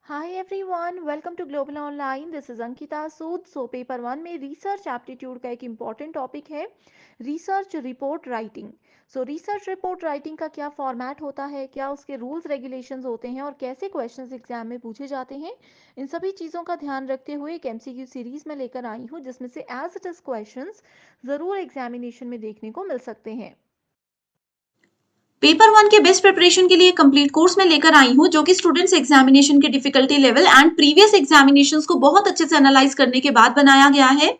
Hi everyone, welcome to global online. This is Ankita Sood. Paper one में research aptitude का एक important topic है research report writing. Research report writing का क्या format होता है, क्या उसके रूल्स रेगुलेशंस होते हैं और कैसे क्वेश्चंस एग्जाम में पूछे जाते हैं, इन सभी चीज़ों का ध्यान रखते हुए एक एमसीक्यू सीरीज में लेकर आई हूँ जिसमें से एज इट इज क्वेश्चंस ज़रूर एग्जामिनेशन में देखने को मिल सकते हैं। पेपर वन के बेस्ट प्रिपरेशन के लिए कंप्लीट कोर्स में लेकर आई हूँ जो कि स्टूडेंट्स एग्जामिनेशन के difficulty level and previous examinations को बहुत अच्छे से एनालाइज करने के बाद बनाया गया है।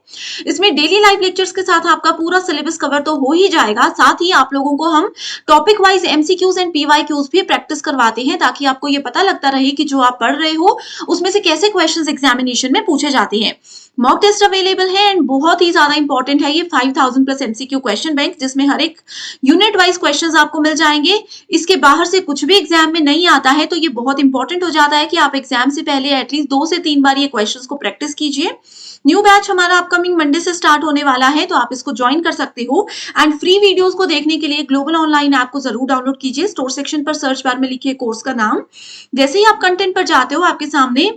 इसमें डेली लाइव लेक्चर्स के साथ आपका पूरा सिलेबस कवर तो हो ही जाएगा, साथ ही आप लोगों को हम topic wise MCQs and PYQs भी प्रैक्टिस करवाते हैं ताकि आपको ये पता लगता रहे कि जो आप पढ़ रहे हो उसमें से कैसे क्वेश्चन एग्जामिनेशन में पूछे जाते हैं। मॉक टेस्ट अवेलेबल है एंड बहुत ही ज्यादा इंपॉर्टेंट है ये 5000 प्लस एमसीक्यू क्वेश्चन बैंक, जिसमें हर एक यूनिट वाइज क्वेश्चंस आपको मिल जाएंगे। इसके बाहर से कुछ भी एग्जाम में नहीं आता है तो ये बहुत इंपॉर्टेंट हो जाता है कि आप एग्जाम से पहले एटलीस्ट 2 से 3 बार ये क्वेश्चंस को प्रैक्टिस कीजिए। न्यू बैच हमारा अपकमिंग मंडे से स्टार्ट होने वाला है तो आप इसको ज्वाइन कर सकते हो एंड फ्री वीडियोस को देखने के लिए ग्लोबल ऑनलाइन ऐप को जरूर डाउनलोड कीजिए। स्टोर सेक्शन पर सर्च बार में लिखिए कोर्स का नाम। जैसे ही आप कंटेंट पर जाते हो आपके सामने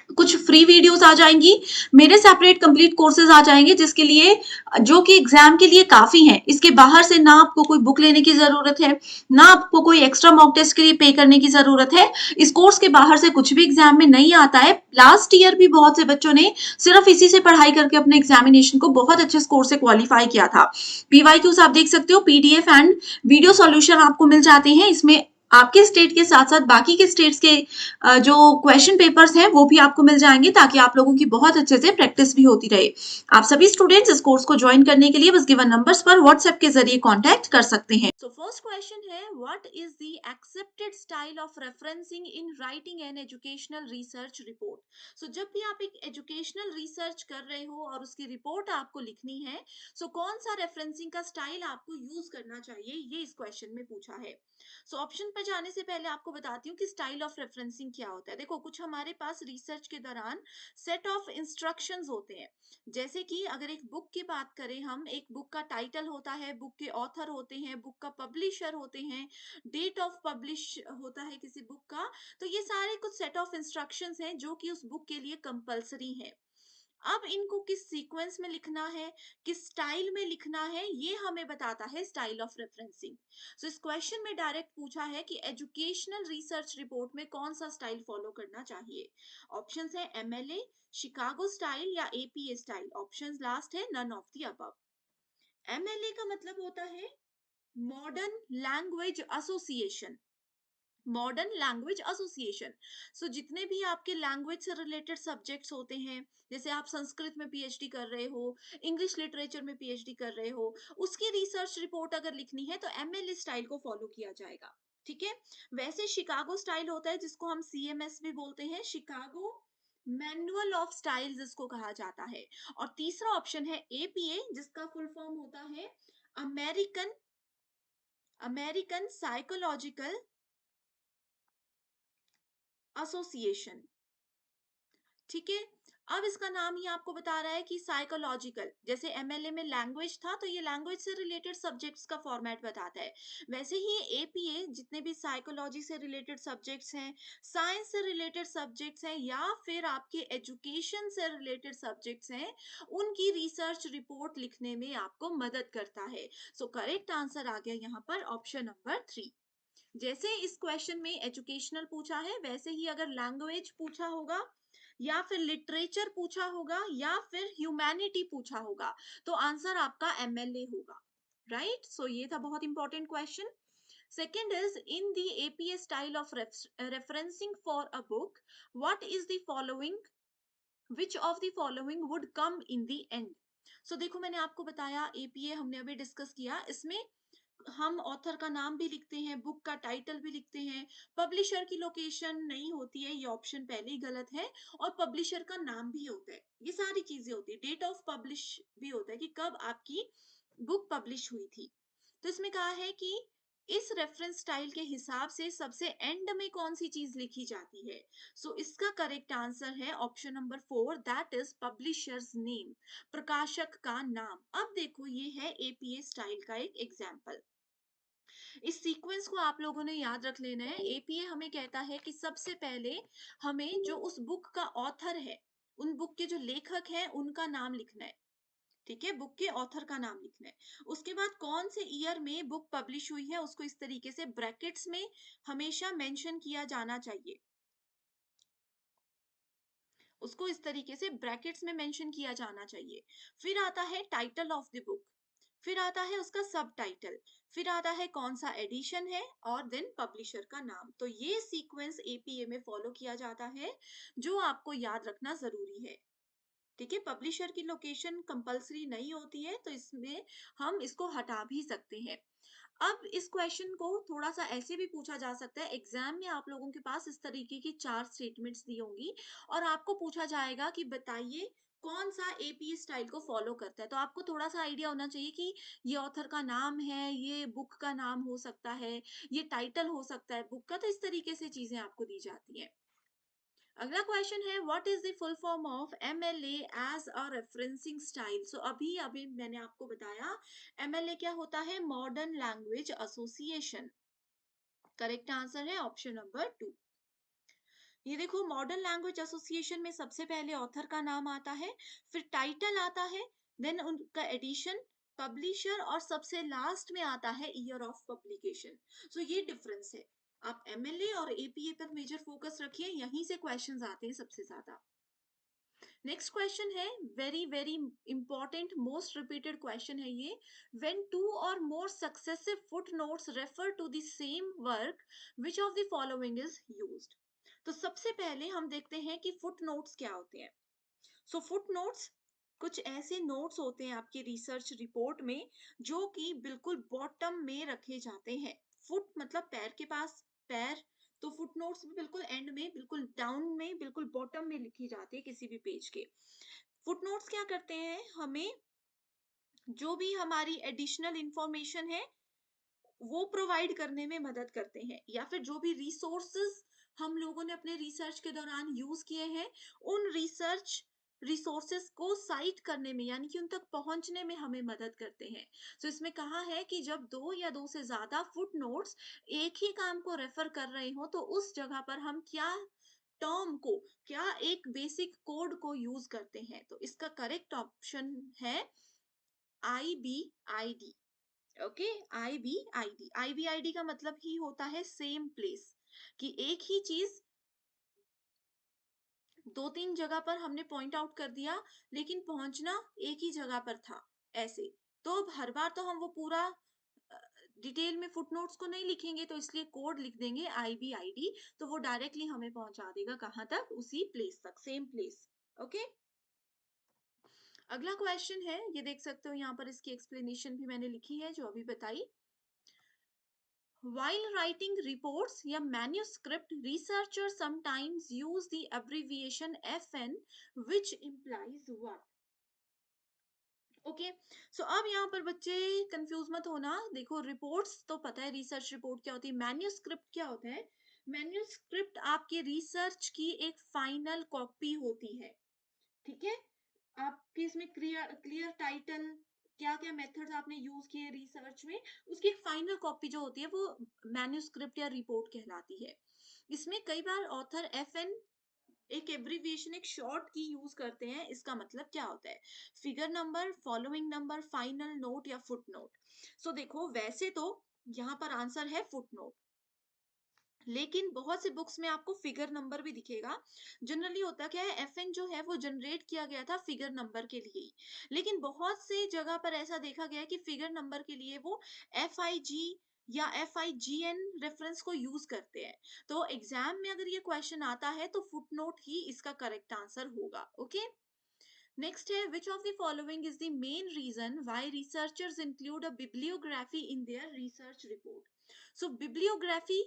कुछ फ्री वीडियोस आ जाएंगी, मेरे सेपरेट कंप्लीट कोर्सेज आ जाएंगे जिसके लिए जो कि एग्जाम के लिए काफी है। इसके बाहर से ना आपको कोई बुक लेने की जरूरत है, ना आपको कोई एक्स्ट्रा मॉक टेस्ट के लिए पे करने की जरूरत है। इस कोर्स के बाहर से कुछ भी एग्जाम में नहीं आता है। लास्ट ईयर भी बहुत से बच्चों ने सिर्फ इसी से पढ़ाई करके अपने एग्जामिनेशन को बहुत अच्छे स्कोर से क्वालिफाई किया था। पीवाईक्यूज आप देख सकते हो, पीडीएफ एंड वीडियो सॉल्यूशन आपको मिल जाते हैं। इसमें आपके स्टेट के साथ साथ बाकी के स्टेट्स के जो क्वेश्चन पेपर्स हैं वो भी आपको मिल जाएंगे ताकि आप लोगों की बहुत अच्छे से प्रैक्टिस भी होती रहे। आप सभी स्टूडेंट्स इस कोर्स को ज्वाइन करने के लिए बस गिवन नंबर्स पर व्हाट्सएप के जरिए कांटेक्ट कर सकते हैं। सो फर्स्ट क्वेश्चन है, what is the accepted style of referencing in writing an educational research report. जब भी आप एक एजुकेशनल रिसर्च कर रहे हो और उसकी रिपोर्ट आपको लिखनी है, कौन सा रेफरेंसिंग का स्टाइल आपको यूज करना चाहिए, ये इस क्वेश्चन में पूछा है। ऑप्शन पर जाने से पहले आपको बताती हूँ कि स्टाइल ऑफ रेफरेंसिंग क्या होता है। देखो, कुछ हमारे पास रिसर्च के दौरान सेट ऑफ इंस्ट्रक्शंस होते हैं। जैसे कि अगर एक बुक की बात करें, हम एक बुक का टाइटल होता है, बुक के ऑथर होते हैं, बुक का पब्लिशर होते हैं, डेट ऑफ पब्लिश होता है किसी बुक का। तो ये सारे कुछ सेट ऑफ इंस्ट्रक्शंस हैं जो कि उस बुक के लिए कंपलसरी है। अब इनको किस सीक्वेंस में लिखना है, किस स्टाइल में लिखना है, ये हमें बताता है स्टाइल ऑफ रेफरेंसिंग। इस क्वेश्चन में डायरेक्ट पूछा है कि एजुकेशनल रिसर्च रिपोर्ट में कौन सा स्टाइल फॉलो करना चाहिए। ऑप्शंस है एमएलए, शिकागो स्टाइल या एपीए स्टाइल। ऑप्शंस लास्ट है none of the above. MLA का मतलब होता है modern language Association. Modern language Association. जितने भी आपके लैंग्वेज से रिलेटेड सब्जेक्ट्स होते हैं, जैसे आप संस्कृत में पीएचडी कर रहे हो, इंग्लिश लिटरेचर में पीएचडी कर रहे हो, उसकी रिसर्च रिपोर्ट अगर लिखनी है तो एमएलए स्टाइल को फॉलो किया जाएगा। ठीक है। वैसे शिकागो स्टाइल होता है जिसको हम सीएमएस भी बोलते हैं, शिकागो मैनुअल ऑफ स्टाइल्स इसको कहा जाता है। और तीसरा ऑप्शन है एपीए, जिसका फुल फॉर्म होता है अमेरिकन अमेरिकन साइकोलॉजिकल एसोसिएशन। ठीक है। अब इसका नाम ही आपको बता रहा है कि साइकोलॉजिकल, जैसे एमएलए में लैंग्वेज था तो ये लैंग्वेज से रिलेटेड सब्जेक्ट्स का फॉर्मेट बताता है। वैसे ही एपीए जितने भी साइकोलॉजी से रिलेटेड सब्जेक्ट्स हैं, साइंस से रिलेटेड सब्जेक्ट्स हैं या फिर आपके एजुकेशन से रिलेटेड सब्जेक्ट्स हैं, उनकी रिसर्च रिपोर्ट लिखने में आपको मदद करता है। करेक्ट आंसर आ गया यहाँ पर ऑप्शन नंबर 3। जैसे इस क्वेश्चन में एजुकेशनल पूछा है, वैसे ही अगर लैंग्वेज पूछा होगा या फिर लिटरेचर पूछा होगा या फिर ह्यूमैनिटी पूछा होगा तो आंसर आपका एमएलए होगा। राइट। ये था बहुत important question. Second is, in the APA style of referencing for a book, what is the following, which of the following would come in the end. देखो, मैंने आपको बताया एपीए हमने अभी डिस्कस किया, इसमें हम ऑथर का नाम भी लिखते हैं, बुक का टाइटल भी लिखते हैं, पब्लिशर की लोकेशन नहीं होती है, ये ऑप्शन पहले ही गलत है, और पब्लिशर का नाम भी होता है, ये सारी चीजें होती है। डेट ऑफ पब्लिश भी होता है कि कब आपकी बुक पब्लिश हुई थी। तो इसमें कहा है कि इस रेफरेंस स्टाइल के हिसाब से सबसे एंड में कौन सी चीज लिखी जाती है। इसका करेक्ट आंसर है option number 4, that is publishers name, प्रकाशक का नाम। अब देखो, ये है एपीए स्टाइल का एक एग्जाम्पल। इस सीक्वेंस को आप लोगों ने याद रख लेना है। एपीए हमें कहता है कि सबसे पहले हमें जो उस बुक का ऑथर है, उन बुक के जो लेखक हैं उनका नाम लिखना है। ठीक है, बुक के ऑथर का नाम लिखना है। उसके बाद कौन से ईयर में बुक पब्लिश हुई है उसको इस तरीके से ब्रैकेट्स में हमेशा मेंशन किया जाना चाहिए। उसको इस तरीके से ब्रैकेट्स में मेंशन किया जाना चाहिए। फिर आता है टाइटल ऑफ द बुक, फिर आता है उसका सब टाइटल, फिर आता है कौन सा एडिशन है और देन पब्लिशर का नाम। तो ये सीक्वेंस एपीए में फॉलो किया जाता है, जो आपको याद रखना जरूरी है। ठीक है, पब्लिशर की लोकेशन कंपलसरी नहीं होती है, तो इसमें हम इसको हटा भी सकते हैं। अब इस क्वेश्चन को थोड़ा सा ऐसे भी पूछा जा सकता है, एग्जाम में आप लोगों के पास इस तरीके की 4 स्टेटमेंट्स दी होंगी और आपको पूछा जाएगा कि बताइए कौन सा एपीए स्टाइल को फॉलो करता है। तो आपको थोड़ा सा आइडिया होना चाहिए कि ये ऑथर का नाम है, ये बुक का नाम हो सकता है, ये टाइटल हो सकता है बुक का। तो इस तरीके से चीजें आपको दी जाती हैं। अगला क्वेश्चन है, what is the full form of MLA as a referencing style. So अभी अभी मैंने आपको बताया एमएलए क्या होता है, modern language association. Correct answer है ऑप्शन नंबर 2। ये देखो, मॉडर्न लैंग्वेज एसोसिएशन में सबसे पहले ऑथर का नाम आता है, फिर टाइटल आता है, देन उनका एडिशन, पब्लिशर और सबसे लास्ट में आता है ईयर ऑफ पब्लिकेशन। सो ये डिफरेंस है। आप एमएलए और एपीए पर मेजर फोकस रखिए, यहीं से क्वेश्चंस आते हैं सबसे ज्यादा। नेक्स्ट क्वेश्चन है, very very important, most repeated question है ये। व्हेन टू और more successive footnotes refer to the same work, which of the following is used. तो सबसे पहले हम देखते हैं कि फुटनोट्स क्या होते हैं। सो फुटनोट्स कुछ ऐसे नोट्स होते हैं आपकी रिसर्च रिपोर्ट में, जो कि बिल्कुल बॉटम में रखे जाते हैं। फुट मतलब पैर के पास, पैर, तो फुटनोट्स भी बिल्कुल एंड में, बिल्कुल डाउन में, बिल्कुल बॉटम में लिखी जाती है किसी भी पेज के। फुटनोट्स क्या करते हैं, हमें जो भी हमारी एडिशनल इंफॉर्मेशन है वो प्रोवाइड करने में मदद करते हैं, या फिर जो भी रिसोर्सेज हम लोगों ने अपने रिसर्च के दौरान यूज किए हैं, उन रिसर्च रिसोर्सेज को साइट करने में, यानी कि उन तक पहुंचने में हमें मदद करते हैं। तो इसमें कहा है कि जब दो या दो से ज्यादा फुटनोट्स एक ही काम को रेफर कर रहे हो, तो उस जगह पर हम क्या टर्म को, क्या एक बेसिक कोड को यूज करते हैं। तो इसका करेक्ट ऑप्शन है IBID। Okay, IBID। IBID का मतलब ही होता है सेम प्लेस, कि एक ही चीज दो तीन जगह पर हमने पॉइंट आउट कर दिया, लेकिन पहुंचना एक ही जगह पर था, ऐसे। तो अब हर बार तो हम वो पूरा डिटेल में फुटनोट्स को नहीं लिखेंगे, तो इसलिए कोड लिख देंगे IBID, तो वो डायरेक्टली हमें पहुंचा देगा कहाँ तक, उसी प्लेस तक, सेम प्लेस। ओके, अगला क्वेश्चन है, ये देख सकते हो यहाँ पर इसकी एक्सप्लेनेशन भी मैंने लिखी है जो अभी बताई। While writing reports या manuscript, researchers sometimes use the abbreviation FN, which implies what? Okay, so अब यहाँ पर बच्चे कंफ्यूज मत होना। देखो, रिपोर्ट्स तो पता है, रिसर्च रिपोर्ट क्या होती है, मैन्यूस्क्रिप्ट क्या होता है। मैन्यूस्क्रिप्ट आपके रिसर्च की एक फाइनल कॉपी होती है। ठीक है, आपके इसमें क्लियर क्लियर टाइटल, क्या क्या मेथड्स आपने यूज किए रिसर्च में, उसकी एक फाइनल कॉपी जो होती है वो मैन्यूस्क्रिप्ट या रिपोर्ट कहलाती है। इसमें कई बार ऑथर FN, एक एब्रिविएशन, एक शॉर्ट की यूज करते हैं। इसका मतलब क्या होता है, figure number, following number, final note या फुट नोट। सो देखो, वैसे तो यहाँ पर आंसर है फुट नोट, लेकिन बहुत से बुक्स में आपको फिगर नंबर भी दिखेगा। जनरली होता क्या है, FN जो है वो जनरेट किया गया था फिगर नंबर के लिए ही, लेकिन बहुत से जगह पर ऐसा देखा गया है कि फिगर नंबर के लिए वो FIG या FIGN रेफरेंस को यूज करते हैं। तो एग्जाम में अगर ये क्वेश्चन आता है तो फुटनोट ही इसका करेक्ट आंसर होगा। ओके, नेक्स्ट है, which of the following is the main reason why researchers include a bibliography in their research report. So bibliography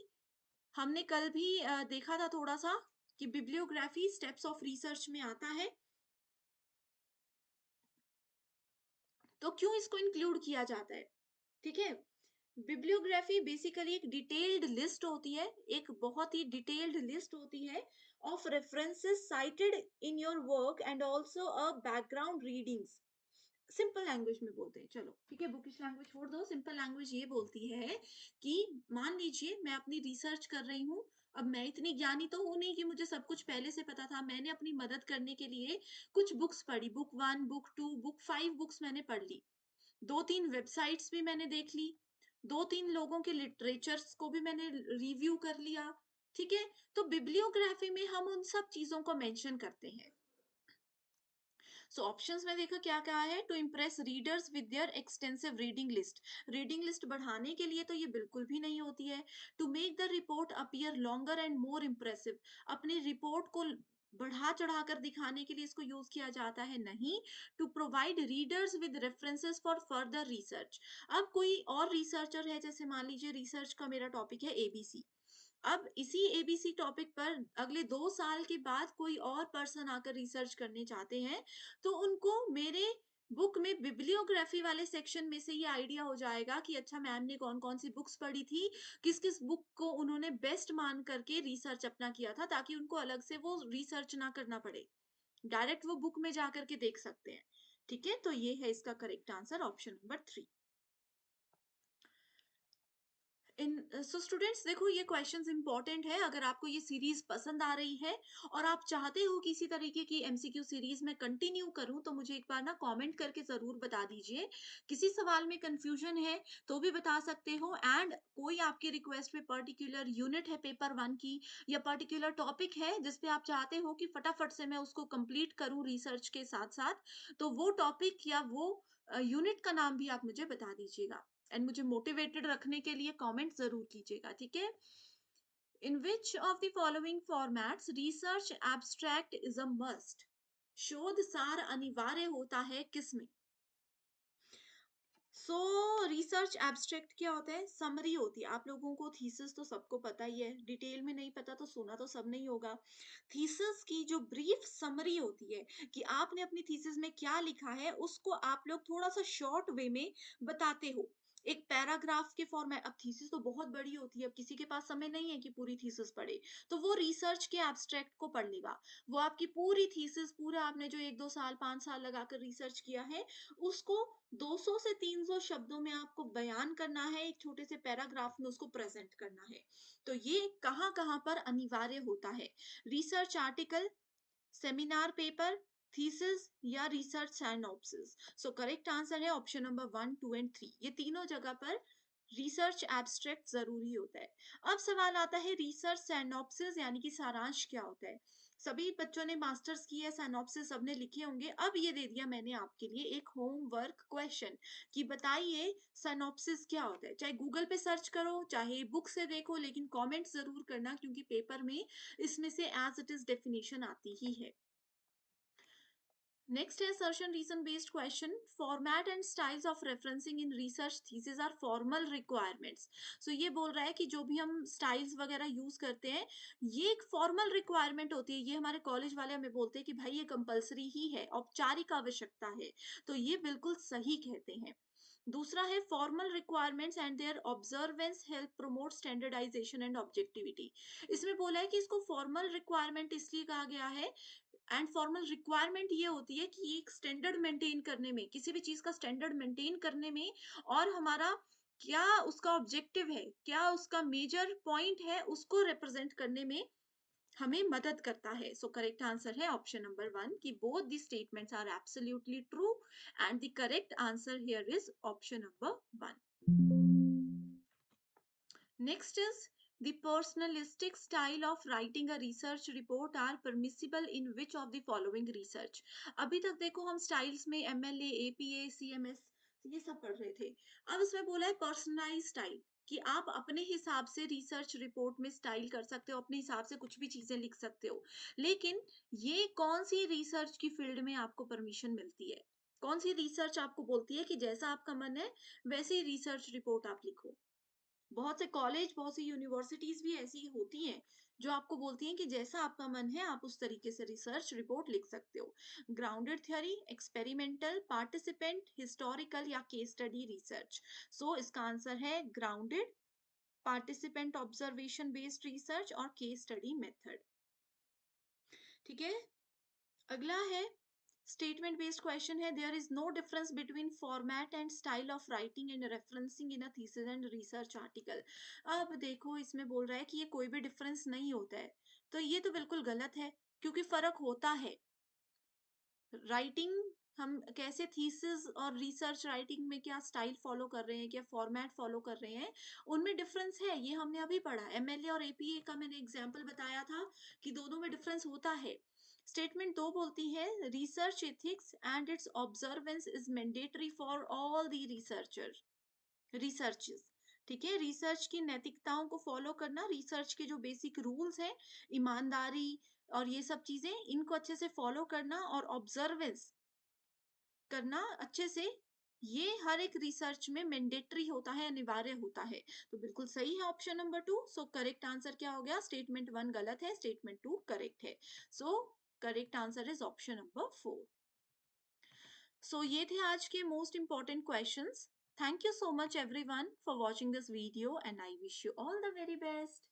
हमने कल भी देखा था थोड़ा सा, कि बिब्लियोग्राफी स्टेप्स ऑफ रिसर्च में आता है। तो क्यों इसको इंक्लूड किया जाता है, ठीक है। बिब्लियोग्राफी बेसिकली एक डिटेल्ड लिस्ट होती है, एक बहुत ही डिटेल्ड लिस्ट होती है of references cited in your work and also a background readings. Simple language में बोलते हैं, चलो ठीक है, बुकिश लैंग्वेज छोड़ दो, सिंपल लैंग्वेज ये बोलती है कि मान लीजिए मैं अपनी रिसर्च कर रही हूँ, अब मैं इतनी ज्ञानी तो हूँ नहीं कि मुझे सब कुछ पहले से पता था, मैंने अपनी मदद करने के लिए कुछ बुक्स पढ़ी, बुक 1, बुक 2, बुक 5 बुक्स मैंने पढ़ ली, 2-3 वेबसाइट्स भी मैंने देख ली, 2-3 लोगों के लिटरेचर्स को भी मैंने रिव्यू कर लिया, ठीक है? तो बिब्लियोग्राफी में हम उन सब चीज़ों को मेंशन करते हैं। सो ऑप्शंस में देखो क्या क्या है, to impress readers with their extensive reading list बढ़ाने के लिए तो ये बिल्कुल भी नहीं होती है। To make the report appear longer and more impressive, अपनी रिपोर्ट को बढ़ा चढ़ाकर दिखाने के लिए इसको यूज किया जाता है, नहीं। To provide readers with references for further research, अब कोई और रिसर्चर है, जैसे मान लीजिए रिसर्च का मेरा टॉपिक है एबीसी, अब इसी एबीसी टॉपिक पर अगले 2 साल के बाद कोई और पर्सन आकर रिसर्च करने चाहते हैं, तो उनको मेरे बुक में बिब्लियोग्राफी वाले सेक्शन में से ये आइडिया हो जाएगा कि अच्छा मैम ने कौन-कौन सी बुक्स पढ़ी थी, किस-किस बुक को उन्होंने बेस्ट मान करके रिसर्च अपना किया था, ताकि उनको अलग से वो रिसर्च ना करना पड़े। डायरेक्ट वो बुक में जाकर के देख सकते हैं। ठीक है? तो ये है इसका correct answer option number 3। So students देखो ये क्वेश्चंस इंपॉर्टेंट है, अगर आपको ये सीरीज पसंद आ रही है और आप चाहते हो कि इसी तरीके की एमसीक्यू सीरीज में कंटिन्यू करूं, तो मुझे एक बार ना कमेंट करके जरूर बता दीजिए। किसी सवाल में कंफ्यूजन है तो भी बता सकते हो, एंड कोई आपकी रिक्वेस्ट पे पर्टिकुलर यूनिट है पेपर 1 की, या पर्टिकुलर टॉपिक है जिसपे आप चाहते हो कि फटाफट से मैं उसको कंप्लीट करूं रिसर्च के साथ साथ, तो वो टॉपिक या वो यूनिट का नाम भी आप मुझे बता दीजिएगा, एंड मुझे मोटिवेटेड रखने के लिए कमेंट जरूर कीजिएगा, ठीक है? In which of the following formats research abstract is a must, शोध सार अनिवार्य होता है किसमें? सो रिसर्च एब्स्ट्रैक्ट क्या होता है, समरी होती है। आप लोगों को थीसिस तो सबको पता ही है, डिटेल में नहीं पता तो सुना तो सब नहीं होगा। थीसिस की जो ब्रीफ समरी होती है कि आपने अपनी थीसिस में क्या लिखा है, उसको आप लोग थोड़ा सा शॉर्ट वे में बताते हो, एक पैराग्राफ के फॉर्मेट। अब थीसिस तो बहुत बड़ी होती है, अब किसी के पास समय नहीं है कि पूरी थीसिस पढ़े, तो वो रिसर्च के एब्स्ट्रैक्ट को पढ़ लेगा। वो आपकी पूरी थीसिस, पूरा आपने जो 1-2 साल 5 साल लगाकर रिसर्च किया है, उसको 200 से 300 शब्दों में आपको बयान करना है, एक छोटे से पैराग्राफ में उसको प्रेजेंट करना है। तो ये कहाँ-कहाँ पर अनिवार्य होता है? Research article, seminar paper, thesis या research synopsis. So correct answer है ऑप्शन नंबर 1, 2 एंड 3। ये तीनों जगह पर रिसर्च एब्स्ट्रैक्ट जरूरी होता है। अब सवाल आता है रिसर्च साइनॉप्सिस यानी कि सारांश क्या होता है? सभी बच्चों ने मास्टर्स की है, साइनॉप्सिस सबने लिखे होंगे। अब ये दे दिया मैंने आपके लिए एक होमवर्क क्वेश्चन कि बताइए साइनॉप्सिस क्या होता है? चाहे गूगल पे सर्च करो, चाहे बुक से देखो, लेकिन कमेंट जरूर करना, क्योंकि पेपर में इसमें से एज इट इज डेफिनेशन आती ही है। Next है assertion reason based question. Format and styles of referencing in research thesis are formal requirements. So ये बोल रहा है कि जो भी हम styles वगैरह यूज करते हैं, ये एक formal requirement होती है। ये हमारे कॉलेज वाले हमें बोलते हैं कि भाई ये कंपलसरी ही है, औपचारिक आवश्यकता है। तो ये बिल्कुल सही कहते हैं। दूसरा है formal requirements and their observance help promote standardisation and objectivity. इसमें बोला है कि इसको फॉर्मल रिक्वायरमेंट इसलिए कहा गया है, एंड फॉर्मल रिक्वायरमेंट ये होती है कि एक स्टैंडर्ड मेंटेन करने में, किसी भी चीज का स्टैंडर्ड मेंटेन करने में, और हमारा क्या उसका ऑब्जेक्टिव है, क्या उसका मेजर पॉइंट है, उसको रिप्रेजेंट करने में हमें मदद करता है। सो करेक्ट आंसर है ऑप्शन नंबर 1 कि both the statements are absolutely true, and the correct answer here is option number 1। Next is the personalistic style of writing a research report are permissible in which of the following research? अभी तक देखो हम styles में MLA, APA, CMS ये सब पढ़ रहे थे। अब इसमें बोला है पर्सनलाइज स्टाइल कि आप अपने हिसाब से रिसर्च रिपोर्ट में स्टाइल कर सकते हो, अपने हिसाब से कुछ भी चीजें लिख सकते हो। लेकिन ये कौन सी रिसर्च की फील्ड में आपको परमिशन मिलती है? कौन सी रिसर्च आपको बोलती है कि जैसा आपका मन है वैसे ही रिसर्च रिपोर्ट आप लिखो? बहुत से कॉलेज, बहुत सी यूनिवर्सिटीज भी ऐसी होती हैं जो आपको बोलती हैं कि जैसा आपका मन है आप उस तरीके से रिसर्च रिपोर्ट लिख सकते हो। Grounded theory, experimental, participant, historical या केस स्टडी रिसर्च। सो इसका आंसर है grounded, participant observation based research और केस स्टडी मेथड। ठीक है, अगला है स्टेटमेंट बेस्ड क्वेश्चन है, there is no difference between format and style of writing and referencing in a thesis and research article. अब देखो इसमें बोल रहा है कि ये कोई भी डिफरेंस नहीं होता है, तो ये तो बिल्कुल गलत है, क्योंकि फर्क होता है। राइटिंग हम कैसे थीसिस और रिसर्च राइटिंग में क्या स्टाइल फॉलो कर रहे हैं, क्या फॉर्मेट फॉलो कर रहे हैं, उनमें डिफरेंस है, ये हमने अभी पढ़ा। एमएलए और एपीए का मैंने एग्जांपल बताया था कि दोनों में डिफरेंस होता है। स्टेटमेंट 2 बोलती है, research ethics and it's observance is mandatory for all the researcher researches. ठीक है, रिसर्च की नैतिकताओं को फॉलो करना, रिसर्च के जो बेसिक रूल्स हैं, ईमानदारी और ये सब चीजें, इनको अच्छे से फॉलो करना और ऑब्जर्वेंस करना अच्छे से, ये हर एक रिसर्च में मैंडेटरी होता है, अनिवार्य होता है। तो बिल्कुल सही है ऑप्शन नंबर 2। सो करेक्ट आंसर क्या हो गया? स्टेटमेंट 1 गलत है, स्टेटमेंट 2 करेक्ट है। So correct answer is option number 4। सो ये थे आज के most important questions. Thank you so much everyone for watching this video and I wish you all the very best.